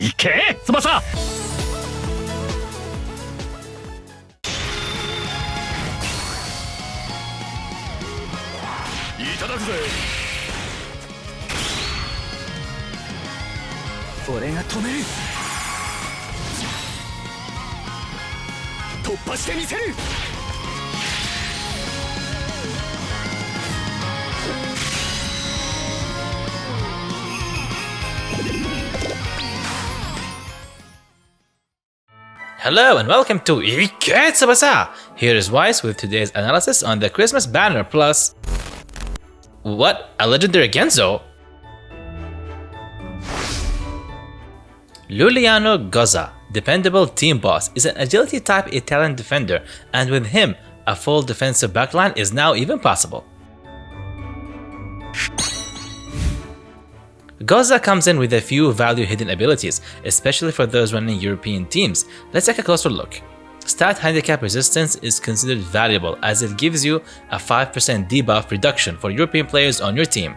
IKE TSUBASA! いただくぜ。俺が止める。突破してみせる。Hello and welcome to IKE TSUBASA! Here is Weiss with today's analysis on the Christmas banner plus... What? A legendary Genzo? Lilliana Gaza, Dependable team boss, is an agility type Italian defender, and with him, a full defensive backline is now even possible. Gozza comes in with a few value hidden abilities, especially for those running European teams. Let's take a closer look. Stat handicap resistance is considered valuable as it gives you a 5% debuff reduction for European players on your team.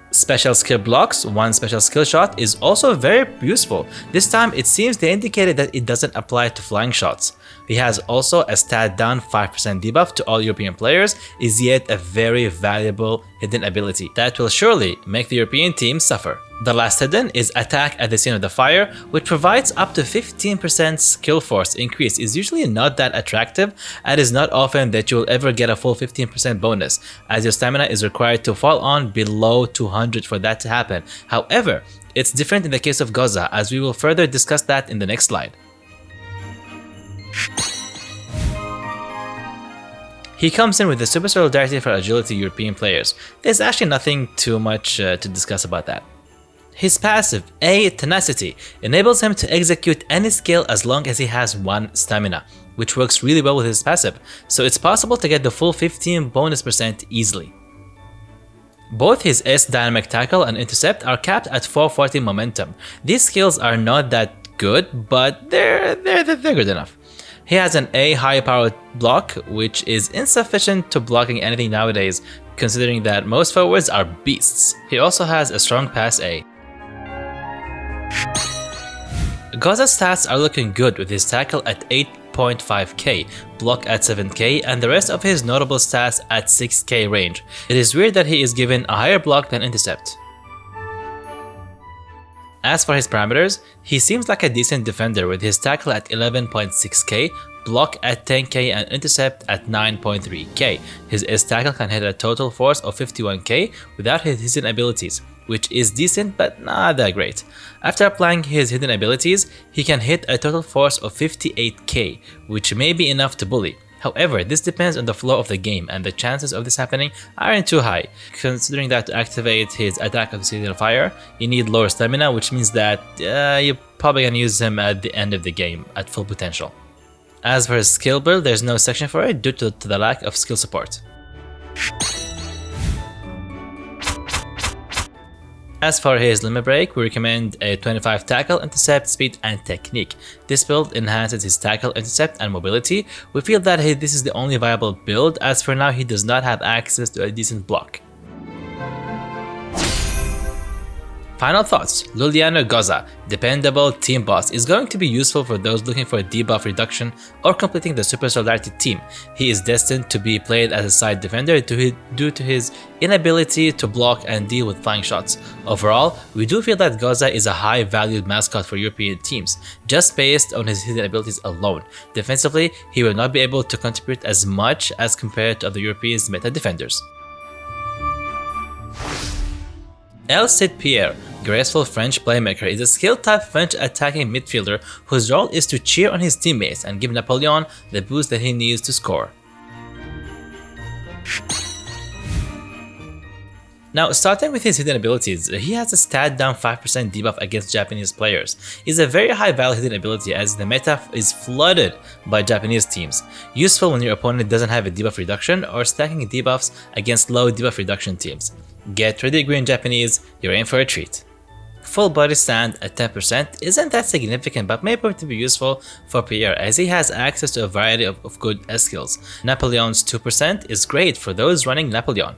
Special skill blocks, one special skill shot, is also very useful. This time it seems they indicated that it doesn't apply to flying shots. He has also a stat down 5% debuff to all European players, is yet a very valuable hidden ability that will surely make the European team suffer. The last hidden is attack at the scene of the fire, which provides up to 15% skill force increase. Is usually not that attractive and is not often that you will ever get a full 15% bonus, as your stamina is required to fall on below 200 for that to happen. However, it's different in the case of Gozza, as we will further discuss that in the next slide. He comes in with the super solidarity for agility European players. There's actually nothing too much to discuss about that. His passive, A Tenacity, enables him to execute any skill as long as he has 1 stamina, which works really well with his passive, so it's possible to get the full 15 bonus percent easily. Both his S Dynamic Tackle and Intercept are capped at 440 momentum. These skills are not that good, but they're good enough. He has an A high power block, which is insufficient to blocking anything nowadays, considering that most forwards are beasts. He also has a strong pass A. Gozza's stats are looking good with his tackle at 8.5k, block at 7k, and the rest of his notable stats at 6k range. It is weird that he is given a higher block than intercept. As for his parameters, he seems like a decent defender with his tackle at 11.6k, block at 10k, and intercept at 9.3k. His S tackle can hit a total force of 51k without his hidden abilities, which is decent but not that great. After applying his hidden abilities, he can hit a total force of 58k, which may be enough to bully. However, this depends on the flow of the game, and the chances of this happening aren't too high, considering that to activate his attack of the Cid Fire, you need lower stamina, which means that you're probably gonna use him at the end of the game at full potential. As for his skill build, there's no section for it due to the lack of skill support. As for his limit break, we recommend a 25 tackle, intercept, speed, and technique. This build enhances his tackle, intercept, and mobility. We feel that this is the only viable build, as for now he does not have access to a decent block. Final thoughts. Lilliana Gaza, Dependable team boss, is going to be useful for those looking for a debuff reduction or completing the Super Solidarity team. He is destined to be played as a side defender due to his inability to block and deal with flying shots. Overall, we do feel that Gozza is a high valued mascot for European teams, just based on his hidden abilities alone. Defensively, he will not be able to contribute as much as compared to other European meta defenders. Elle Cid Pierre, Graceful French Playmaker, is a skill-type French attacking midfielder whose role is to cheer on his teammates and give Napoleon the boost that he needs to score. Now, starting with his hidden abilities, he has a stat down 5% debuff against Japanese players. It's a very high value hidden ability as the meta is flooded by Japanese teams, useful when your opponent doesn't have a debuff reduction or stacking debuffs against low debuff reduction teams. Get ready, green Japanese, you're in for a treat. Full body stand at 10% isn't that significant but may prove to be useful for Pierre as he has access to a variety of good S skills. Napoleon's 2% is great for those running Napoleon.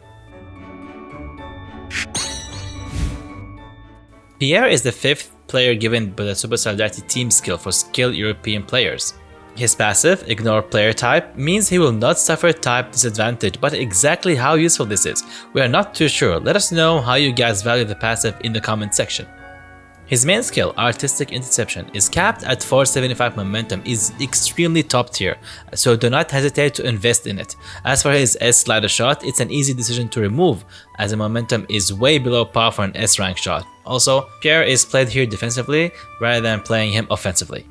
Pierre is the 5th player given by the Super Solidarity team skill for skilled European players. His passive, Ignore Player Type, means he will not suffer type disadvantage, but exactly how useful this is, we are not too sure. Let us know how you guys value the passive in the comment section. His main skill, Artistic Interception, is capped at 475 momentum, is extremely top tier, so do not hesitate to invest in it. As for his S slider shot, it's an easy decision to remove, as the momentum is way below par for an S rank shot. Also, Pierre is played here defensively rather than playing him offensively.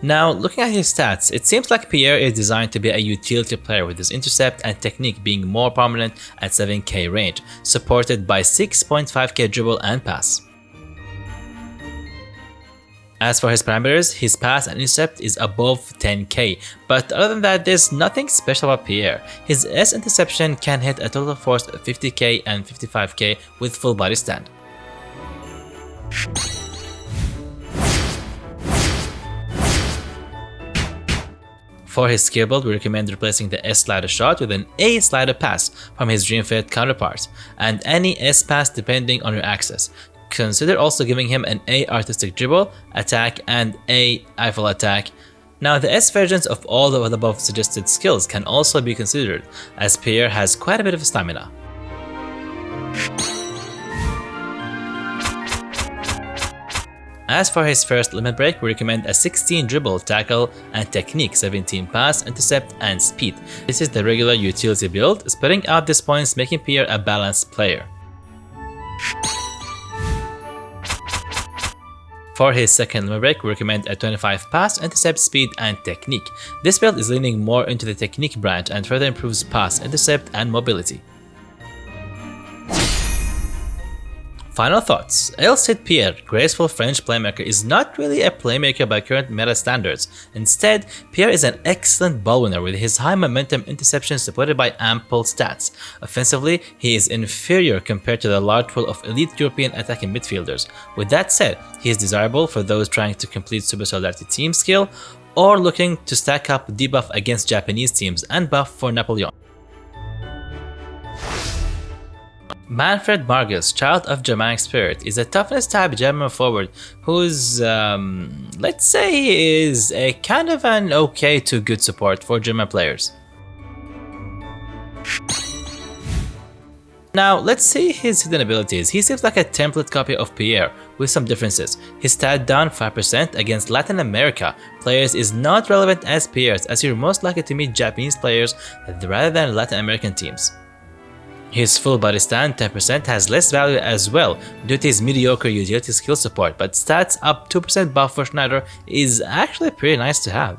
Now, looking at his stats, it seems like Pierre is designed to be a utility player with his intercept and technique being more prominent at 7k range, supported by 6.5k dribble and pass. As for his parameters, his pass and intercept is above 10k, but other than that, there's nothing special about Pierre. His S interception can hit a total force of 50k and 55k with full body stand. For his skill build, we recommend replacing the S slider shot with an A slider pass from his Dream Fit counterpart, and any S pass depending on your access. Consider also giving him an A artistic dribble, attack, and A Eiffel attack. Now, the S versions of all the above suggested skills can also be considered, as Pierre has quite a bit of stamina. As for his first limit break, we recommend a 16 dribble, tackle, and technique, 17 pass, intercept, and speed. This is the regular utility build, spreading out these points, making Pierre a balanced player. For his second limit break, we recommend a 25 pass, intercept, speed, and technique. This build is leaning more into the technique branch and further improves pass, intercept, and mobility. Final thoughts. Elle Cid Pierre, graceful French playmaker, is not really a playmaker by current meta standards. Instead, Pierre is an excellent ball winner with his high momentum interception supported by ample stats. Offensively, he is inferior compared to the large pool of elite European attacking midfielders. With that said, he is desirable for those trying to complete Super Solidarity team skill or looking to stack up debuff against Japanese teams and buff for Napoleon. Manfred Vargas, child of Germanic spirit, is a toughness type German forward who's, let's say, is a kind of an okay to good support for German players. Now, let's see his hidden abilities. He seems like a template copy of Pierre, with some differences. His stat down 5% against Latin America players is not relevant as Pierre's, as you're most likely to meet Japanese players rather than Latin American teams. His full body stand 10% has less value as well due to his mediocre utility skill support, but stats up 2% buff for Schneider is actually pretty nice to have.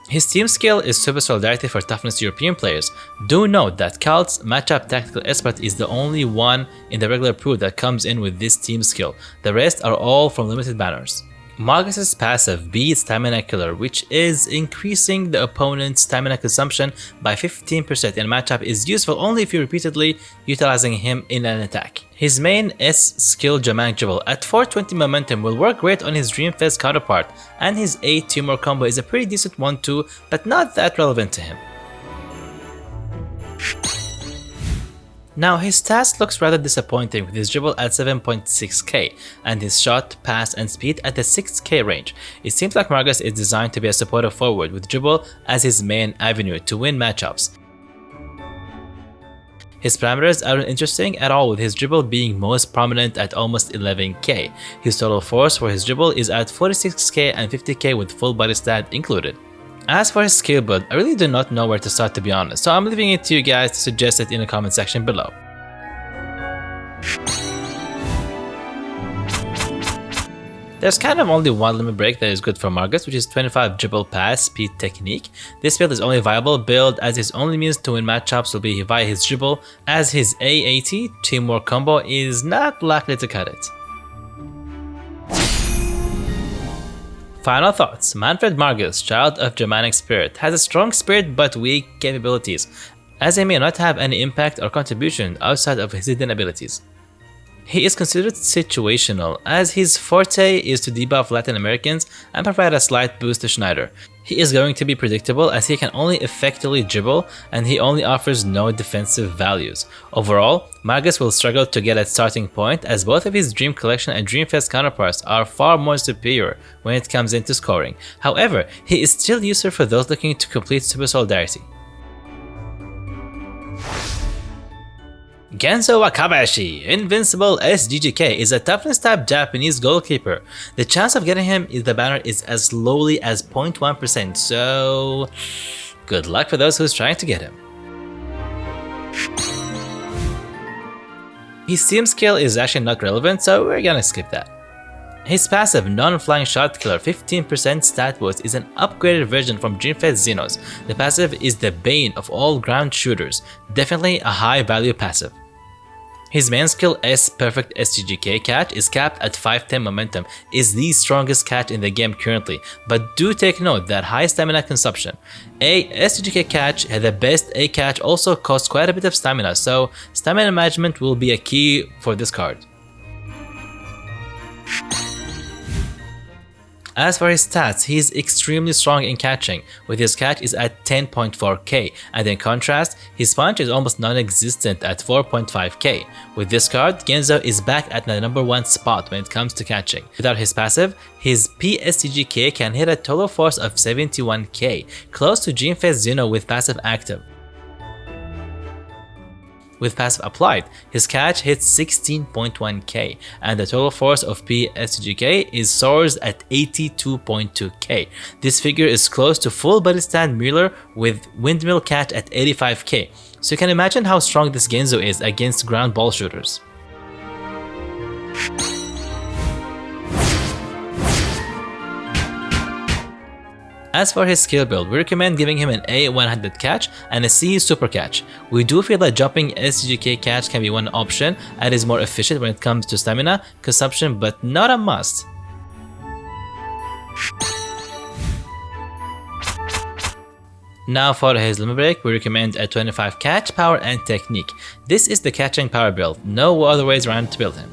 His team skill is Super Solidarity for toughness European players. Do note that Kalt's Matchup Tactical Expert is the only one in the regular pool that comes in with this team skill. The rest are all from limited banners. Margus' passive B Stamina Killer, which is increasing the opponent's stamina consumption by 15% in a matchup, is useful only if you're repeatedly utilizing him in an attack. His main S skill Germanic dribble at 420 momentum will work great on his Dream Fest counterpart, and his A teamwork combo is a pretty decent one too, but not that relevant to him. Now, his stats looks rather disappointing with his dribble at 7.6k and his shot, pass, and speed at the 6k range. It seems like Margus is designed to be a supportive forward with dribble as his main avenue to win matchups. His parameters aren't interesting at all, with his dribble being most prominent at almost 11k. His total force for his dribble is at 46k and 50k with full body stat included. As for his skill build, I really do not know where to start, to be honest, so I'm leaving it to you guys to suggest it in the comment section below. There's kind of only one limit break that is good for Margus, which is 25 dribble pass speed technique. This build is only viable build as his only means to win matchups will be via his dribble, as his AAT teamwork combo is not likely to cut it. Final thoughts. Manfred Vargas, child of Germanic spirit, has a strong spirit but weak capabilities, as he may not have any impact or contribution outside of his hidden abilities. He is considered situational, as his forte is to debuff Latin Americans and provide a slight boost to Schneider. he is going to be predictable as he can only effectively dribble and he only offers no defensive values. Overall, Margus will struggle to get a starting point as both of his Dream Collection and Dream Fest counterparts are far more superior when it comes into scoring. However, he is still useful for those looking to complete Super Solidarity. Genzo Wakabayashi, Invincible SGGK, is a toughness type Japanese goalkeeper. The chance of getting him in the banner is as lowly as 0.1%, so good luck for those who's trying to get him. His team skill is actually not relevant, so we're gonna skip that. His passive non-flying shot killer 15% stat boost is an upgraded version from Dreamfest Xenos. The passive is the bane of all ground shooters, definitely a high value passive. His main skill S Perfect SGGK Catch is capped at 510 momentum, is the strongest catch in the game currently, but do take note that high stamina consumption. A SGGK Catch, the best A catch, also costs quite a bit of stamina, so stamina management will be a key for this card. As for his stats, he is extremely strong in catching, with his catch is at 10.4k, and in contrast, his punch is almost non-existent at 4.5k. With this card, Genzo is back at the #1 spot when it comes to catching. Without his passive, his PSGGK can hit a total force of 71k, close to Dreamfest Xeno with passive active. With passive applied, his catch hits 16.1k, and the total force of PSGK is soars at 82.2k. This figure is close to full body stand Mueller with windmill catch at 85k, so you can imagine how strong this Genzo is against ground ball shooters. As for his skill build, we recommend giving him an A 100 catch and a C super catch. We do feel that jumping SGGK catch can be one option and is more efficient when it comes to stamina consumption, but not a must. Now for his limit break, we recommend a 25 catch, power and technique. This is the catching power build, no other ways around to build him.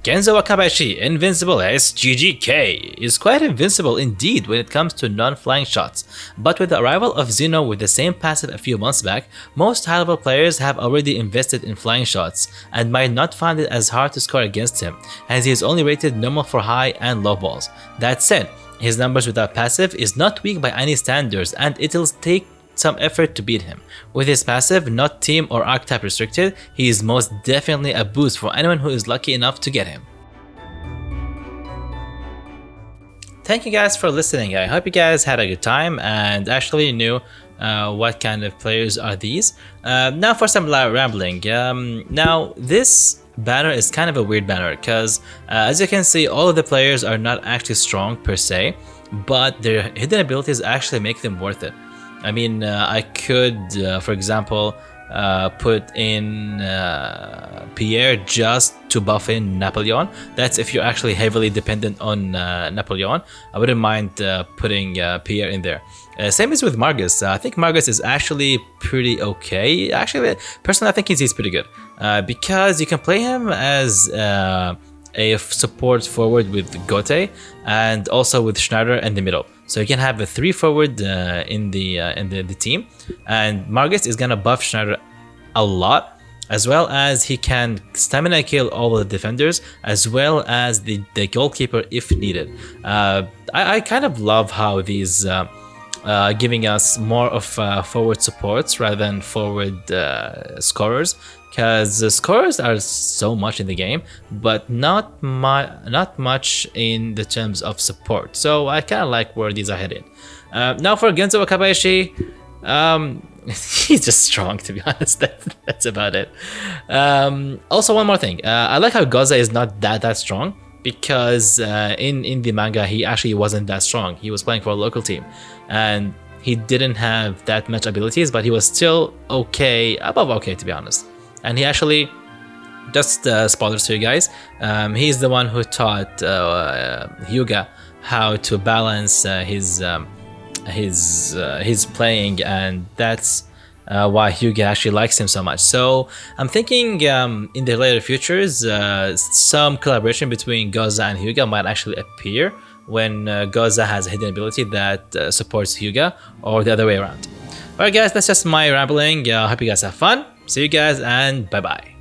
Genzo Wakabayashi, Invincible SGGK, is quite invincible indeed when it comes to non-flying shots, but with the arrival of Xeno with the same passive a few months back, most high-level players have already invested in flying shots and might not find it as hard to score against him, as he is only rated normal for high and low balls. That said, his numbers without passive is not weak by any standards and it'll take some effort to beat him. With his passive, not team or archetype restricted, he is most definitely a boost for anyone who is lucky enough to get him. Thank you guys for listening. I hope you guys had a good time and actually knew what kind of players are these. Now for some rambling. Now this banner is kind of a weird banner because as you can see, all of the players are not actually strong per se, but their hidden abilities actually make them worth it. I mean, I could, for example, put in Pierre just to buff in Napoleon. That's if you're actually heavily dependent on Napoleon. I wouldn't mind putting Pierre in there. Same as with Margus. I think Margus is actually pretty okay. Actually, personally, I think he's pretty good because you can play him as a support forward with Gote and also with Schneider in the middle. So you can have a 3 forward in the team, and Margus is gonna buff Schneider a lot, as well as he can stamina kill all the defenders, as well as the goalkeeper if needed. I kind of love how these giving us more of forward supports rather than forward scorers, because the scorers are so much in the game, but not much in the terms of support. So I kind of like where these are headed. Now for Genzo Wakabayashi, he's just strong, to be honest. That's about it. Also, one more thing. I like how Gozza is not that strong, because in the manga he actually wasn't that strong. He was playing for a local team and he didn't have that much abilities, but he was still okay, above okay, to be honest. And he actually, just spoilers to you guys, he's the one who taught Hyuga how to balance his playing, and that's why Hyuga actually likes him so much. So I'm thinking in the later futures, some collaboration between Gozza and Hyuga might actually appear. when Gozza has a hidden ability that supports Hyuga, or the other way around. Alright guys, that's just my rambling. I hope you guys have fun. See you guys and bye bye.